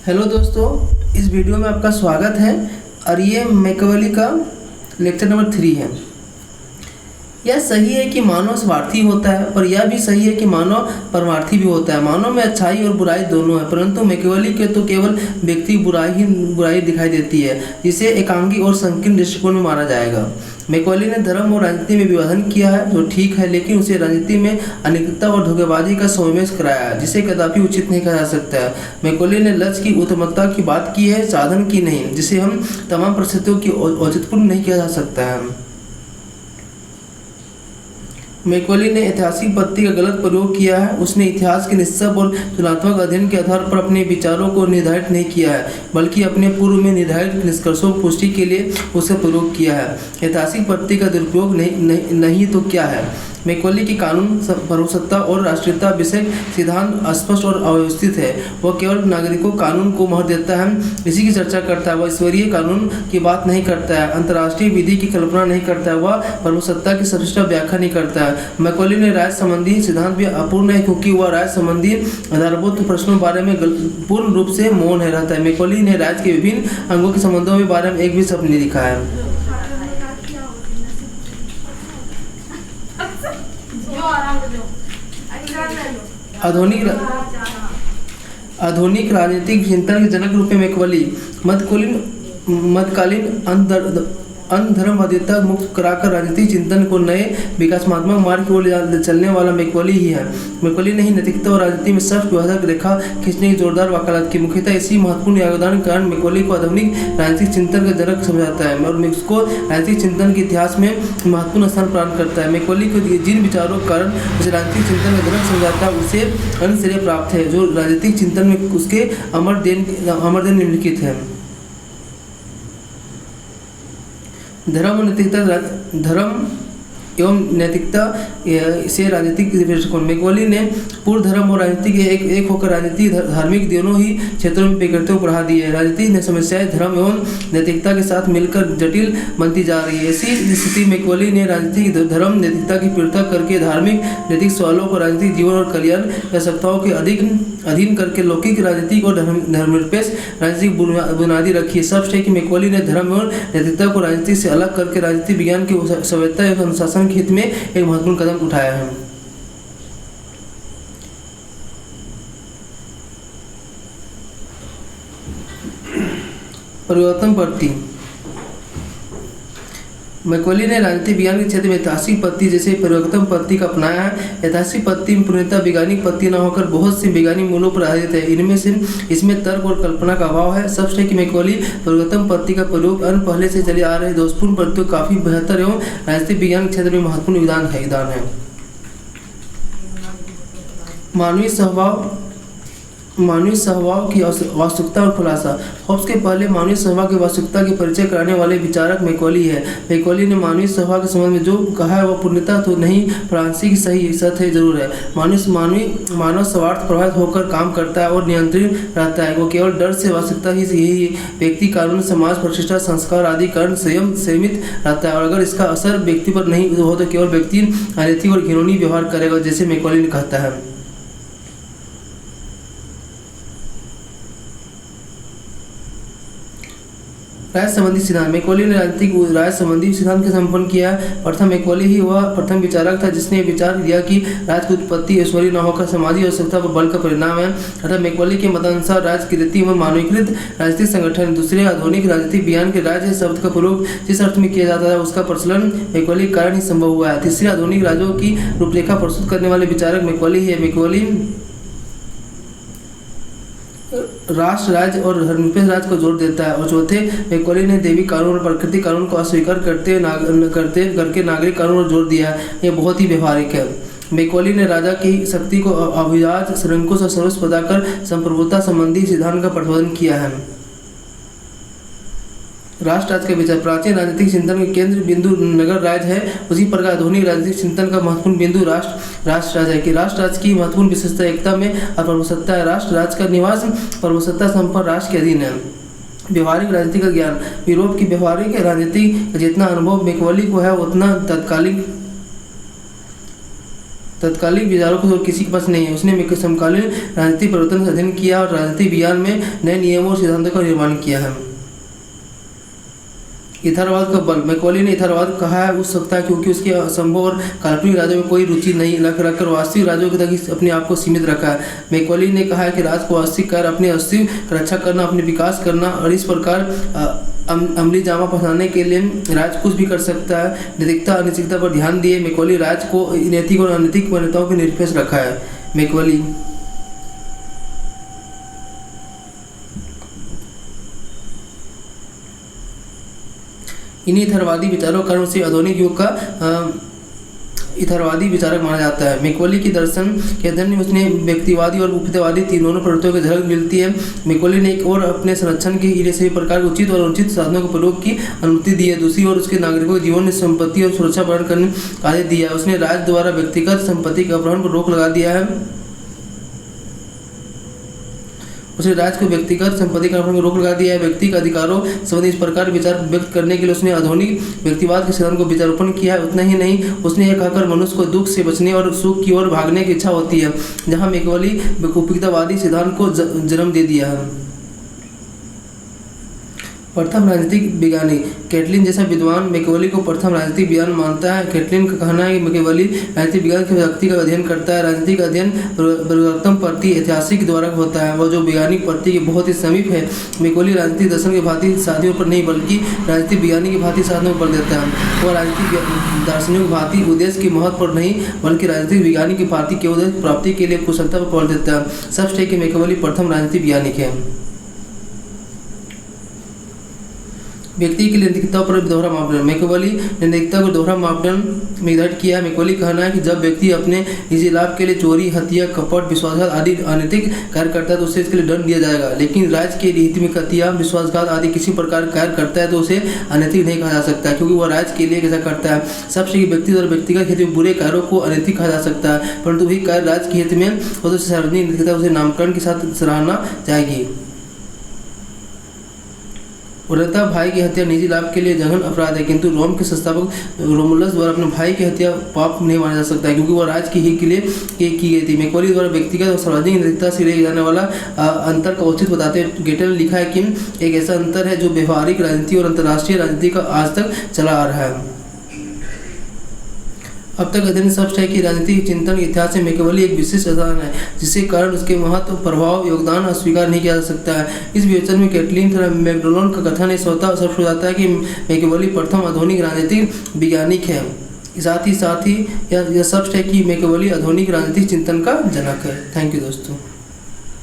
Hello दोस्तों, इस video में आपका स्वागत है और ये मैकियावेली का लेक्चर नंबर 3 है। यह सही है कि मानव स्वार्थी होता है और यह भी सही है कि मानव परमार्थी भी होता है। मानव में अच्छाई और बुराई दोनों है, परंतु मैकियावेली के तो केवल व्यक्ति बुराई दिखाई देती है, जिसे एकांगी और संकीर्ण दृष्टिकोण में माना जाएगा। मैकियावेली ने धर्म और राजनीति में विभाजन किया है, जो ठीक है, लेकिन उसे राजनीति में अनैतिकता और धोखेबाजी का समावेश कराया है, जिसे कदापि उचित नहीं कहा जा सकता है। मैकियावेली ने लक्ष्य की उत्तमता की बात की है, साधन की नहीं, जिसे हम तमाम परिस्थितियों की औचित्यपूर्ण नहीं किया जा सकता है। मैकियावेली ने ऐतिहासिक पद्धति का गलत प्रयोग किया है। उसने इतिहास के निष्पक्ष और तुलनात्मक अध्ययन के आधार पर अपने विचारों को निर्धारित नहीं किया है, बल्कि अपने पूर्व में निर्धारित निष्कर्षों की पुष्टि के लिए उसका प्रयोग किया है। ऐतिहासिक पद्धति का दुरुपयोग नहीं तो क्या है। मैकियावेली की कानून, सर्वसत्ता और राष्ट्रीयता विषय सिद्धांत अस्पष्ट और अव्यवस्थित है। वह केवल नागरिकों कानून को महत्व देता है, इसी की चर्चा करता है। वह ईश्वरीय कानून की बात नहीं करता है, अंतर्राष्ट्रीय विधि की कल्पना नहीं करता है, वह सर्वसत्ता की सविष्ट व्याख्या नहीं करता है। मैकियावेली ने राज्य संबंधी सिद्धांत भी अपूर्ण है, क्योंकि वह राज्य संबंधी आधारभूत प्रश्नों बारे में पूर्ण रूप से मौन रहता है। मैकियावेली ने राज्य के विभिन्न अंगों के संबंधों के बारे में एक भी शब्द नहीं लिखा है। आधुनिक राजनीतिक चिंतन के जनक रूप में मैकियावेली मध्यकालीन अधर्मवादिता मुक्त कराकर राजनीतिक चिंतन को नए विकासात्मक मार्ग की ओर ले चलने वाला मैकियावेली ही है। मैकियावेली ने ही नैतिकता और राजनीति में स्पष्ट विभाजक रेखा खींचने की जोरदार वकालत की। मुख्यतः इसी महत्वपूर्ण योगदान के कारण मैकियावेली को आधुनिक राजनीतिक चिंतन का जनक समझा जाता है और उसको राजनीतिक चिंतन के इतिहास में महत्वपूर्ण स्थान प्रदान करता है। मैकियावेली को जिन विचारों के कारण उसे राजनीतिक चिंतन का जनक समझा जाता है, उसे अन्य श्रेय प्राप्त है, जो राजनीतिक चिंतन में उसके अमरदेन निम्नलिखित है। धर्म एवं नैतिकता से राजनीतिक दृष्टिकोण। मैकियावेली ने पूर्ण धर्म और राजनीति के एक होकर राजनीति धार्मिक दोनों ही क्षेत्रों में प्रकृति को बढ़ा दी है। राजनीति ने समस्याएं धर्म एवं नैतिकता के साथ मिलकर जटिल बनती जा रही है। ऐसी स्थिति मैकियावेली ने राजनीति धर्म नैतिकता की पृथक करके धार्मिक नैतिक सवालों को राजनीतिक जीवन और कल्याण आवश्यकताओं के अधीन करके लौकिक राजनीतिक और धर्मनिरपेक्ष राजनीतिक बुनियादी रखी है। स्पष्ट है कि मैकियावेली ने धर्म और नैतिकता को राजनीति से अलग करके राजनीति विज्ञान की सभ्यता एवं अनुशासन के हित में एक महत्वपूर्ण कदम उठाया है। परिवर्तन पद्धति। मैकियावेली ने राजनीतिक विज्ञान के क्षेत्र में ऐतिहासिक पद्धति जैसे परिवर्तन पद्धति का अपनाया है। ऐतिहासिक पद्धति में पूर्णतः वैज्ञानिक पद्धति न होकर बहुत सी वैज्ञानिक मूलों पर आधारित है। इसमें तर्क और कल्पना का अभाव है। स्पष्ट है कि मैकियावेली परिवर्तन पद्धति का प्रयोग अन्य पहले से चले आ रहे दोषपूर्ण पद्धतियों काफी बेहतर एवं राजनीतिक विज्ञान के क्षेत्र में महत्वपूर्ण योगदान है। मानवीय स्वभाव की वास्तविकता और खुलासा। होब्स के पहले मानवीय स्वभाव की वास्तविकता के परिचय कराने वाले विचारक मैकियावेली है। मैकियावेली ने मानवीय स्वभाव के संबंध में जो कहा है वह पूर्णतः तो नहीं, पर आंशिक सही सत्य जरूर है। मानव स्वार्थ प्रभावित होकर काम करता है और नियंत्रित रहता है। वो केवल डर से वास्तविकता ही व्यक्ति, कानून, समाज, प्रतिष्ठा, संस्कार आदि कारण स्वयं सीमित रहता है, और अगर इसका असर व्यक्ति पर नहीं हो तो केवल व्यक्ति अनैतिक और घिनौनी व्यवहार करेगा, जैसे मैकियावेली ने कहता है। राज्य संबंधी सिद्धांत। मैकियावेली ने राजनीतिक राज्य संबंधी सिद्धांत का संपन्न किया। प्रथम मैकियावेली ही वह प्रथम विचारक था जिसने विचार दिया कि राज्य की उत्पत्ति ईश्वरीय न होकर सामाजिक आवश्यकता पर बल का परिणाम है। अतः मैकियावेली के मतानुसार राज्य की रीति व मानवीकृत राजनीतिक संगठन। दूसरे, आधुनिक राजनीतिक विज्ञान के राज्य शब्द का प्रयोग जिस अर्थ में किया जाता है उसका प्रचलन मैकियावेली के कारण ही संभव हुआ है। तीसरे, आधुनिक राज्यों की रूपरेखा प्रस्तुत करने वाले विचारक मैकियावेली है। मैकियावेली राष्ट्र, राज्य और धर्मनिरपेक्ष राज्य को जोर देता है। और चौथे, मैकियावेली ने दैविक कानून और प्राकृतिक कानून को अस्वीकार करके नागरिक कानून पर जोर दिया है। यह बहुत ही व्यवहारिक है। मैकियावेली ने राजा की शक्ति को अभिजात, निरंकुश और सर्वस्व बताकर संप्रभुता संबंधी सिद्धांत का प्रतिपादन किया है। राष्ट्र राज्य का विचार। प्राचीन राजनीतिक चिंतन के केंद्र बिंदु नगर राज्य है, उसी प्रकार आधुनिक राजनीतिक चिंतन का महत्वपूर्ण बिंदु राष्ट्र राज्य है। कि राष्ट्र राज्य की महत्वपूर्ण विशेषता एकता में अप्रभुसत्ता है। राष्ट्र राज्य का निवास प्रभुसत्ता संपन्न राष्ट्र के अधीन है। व्यवहारिक राजनीति का ज्ञान। यूरोप की व्यवहारिक राजनीति का जितना अनुभव मैकियावेली को है उतना तत्कालीन तत्कालिक विचारों को किसी के पास नहीं है। उसने समकालीन राजनीतिक परिवर्तन का अध्ययन किया और राजनीतिक विज्ञान में नए नियमों और सिद्धांतों का निर्माण किया है। यथार्थवाद का बल। मैकॉले ने यथार्थवाद कहा है उस सकता है क्योंकि उसके असंभव और काल्पनिक राज्यों में कोई रुचि नहीं रखकर वास्तविक राज्यों तक अपने आप को सीमित रखा है। मैकॉले ने कहा है कि राज को वास्तविक कार्य अपने अस्तित्व का रक्षा करना, अपने विकास करना और इस प्रकार अमली जामा पहनाने के लिए राज कुछ भी कर सकता है। नैतिकता अनिश्चितता पर ध्यान दिए मैकॉले राज को नैतिक और अनैतिक मान्यताओं के निरपेक्ष रखा है। मैकॉले इन्हीं यथार्थवादी विचारों के कारण उसे आधुनिक युग का यथार्थवादी विचारक माना जाता है। मैकॉले के दर्शन के अध्ययन में उसने व्यक्तिवादी और उपहितवादी तीनों प्रवृत्तियों की झलक मिलती है। मैकॉले ने एक और अपने संरक्षण के लिए सभी प्रकार के उचित और अनुचित साधनों के प्रयोग की अनुमति दी है। दूसरी ओर उसके नागरिकों के जीवन में संपत्ति और सुरक्षा प्रदान करने का आदेश दिया है। उसने राज्य द्वारा व्यक्तिगत संपत्ति के अपहरण पर रोक लगा दिया है। उसने राज्य को व्यक्तिगत संपत्ति का अपहरण पर रोक लगा दिया है। व्यक्ति के अधिकारों संबंधी इस प्रकार विचार व्यक्त करने के लिए उसने आधुनिक व्यक्तिवाद के सिद्धांत को विचारोपण किया है। उतना ही नहीं, उसने यह कहकर मनुष्य को दुख से बचने और सुख की ओर भागने की इच्छा होती है, जहाँ मैकॉले उपहितवादी सिद्धांत को जन्म दे दिया है। प्रथम राजनीतिक विज्ञानी। कैटलिन जैसा विद्वान मैकॉले को प्रथम राजनीतिक विज्ञान मानता है। कैटलिन का कहना है कि मैकॉले राजनीतिक विज्ञान की व्यक्ति का अध्ययन करता है। राजनीतिक अध्ययन परिवर्तन प्रति ऐतिहासिक द्वारा होता है और जो वैज्ञानिक प्रति के बहुत ही समीप है। मैकॉले राजनीतिक दर्शन के भांति साधनों पर नहीं बल्कि राजनीतिक विज्ञानी की भांति साधनों पर देता है। वह राजनीतिक दार्शनिकों की भांति उद्देश्य के महत्व पर नहीं बल्कि राजनीतिक विज्ञानी की भांति के उद्देश्य प्राप्ति के लिए कुशलता पर बल देता है। स्पष्ट है कि मैकॉले प्रथम राजनीतिक वैज्ञानिक है। व्यक्ति की नैतिकता पर दोहरा मापदंड। मैकॉले ने नैतिकता को दोहरा मापदंड निर्धारित किया है। मैकॉले कहना है कि जब व्यक्ति अपने निजी लाभ के लिए चोरी, हत्या, कपट, विश्वासघात आदि अनैतिक कार्य करता है तो उसे इसके लिए दंड दिया जाएगा। लेकिन राज्य के हित में हत्या, विश्वासघात आदि किसी प्रकार कार्य करता है तो उसे अनैतिक नहीं कहा जा सकता क्योंकि वह राज्य के लिए कैसा करता है। सबसे व्यक्ति और व्यक्तिगत हित में बुरे कार्यों को अनैतिक कहा जा सकता है, परंतु वही कार्य राज्य के हित में हो तो सार्वजनिक नैतिकता उसे नामकरण के साथ सराहना जाएगी। उन्नता भाई की हत्या निजी लाभ के लिए जघन्य अपराध है, किंतु रोम के संस्थापक रोमुलस द्वारा अपने भाई की हत्या पाप नहीं माना जा सकता है क्योंकि वह राज के हित के लिए की गई थी। मैकॉले द्वारा व्यक्तिगत और सार्वजनिक नैतिकता से ले जाने वाला अंतर का औचित्य बताते हुए गेटल ने लिखा है कि एक ऐसा अंतर है जो व्यवहारिक राजनीति और अंतर्राष्ट्रीय राजनीति का आज तक चला आ रहा है। अब तक अध्ययन स्पष्ट है कि राजनीतिक चिंतन के इतिहास में मैकॉले एक विशिष्ट उदाहरण है जिसके कारण उसके महत्व, प्रभाव, योगदान अस्वीकार नहीं किया जा सकता है। इस विवेचन में कैटलिन मैकडोनाल्ड का कथन है स्वतः स्पष्ट हो जाता है कि मैकॉले प्रथम आधुनिक राजनीतिक वैज्ञानिक है। साथ ही यह स्पष्ट है कि मैकॉले आधुनिक राजनीतिक चिंतन का जनक है। थैंक यू दोस्तों।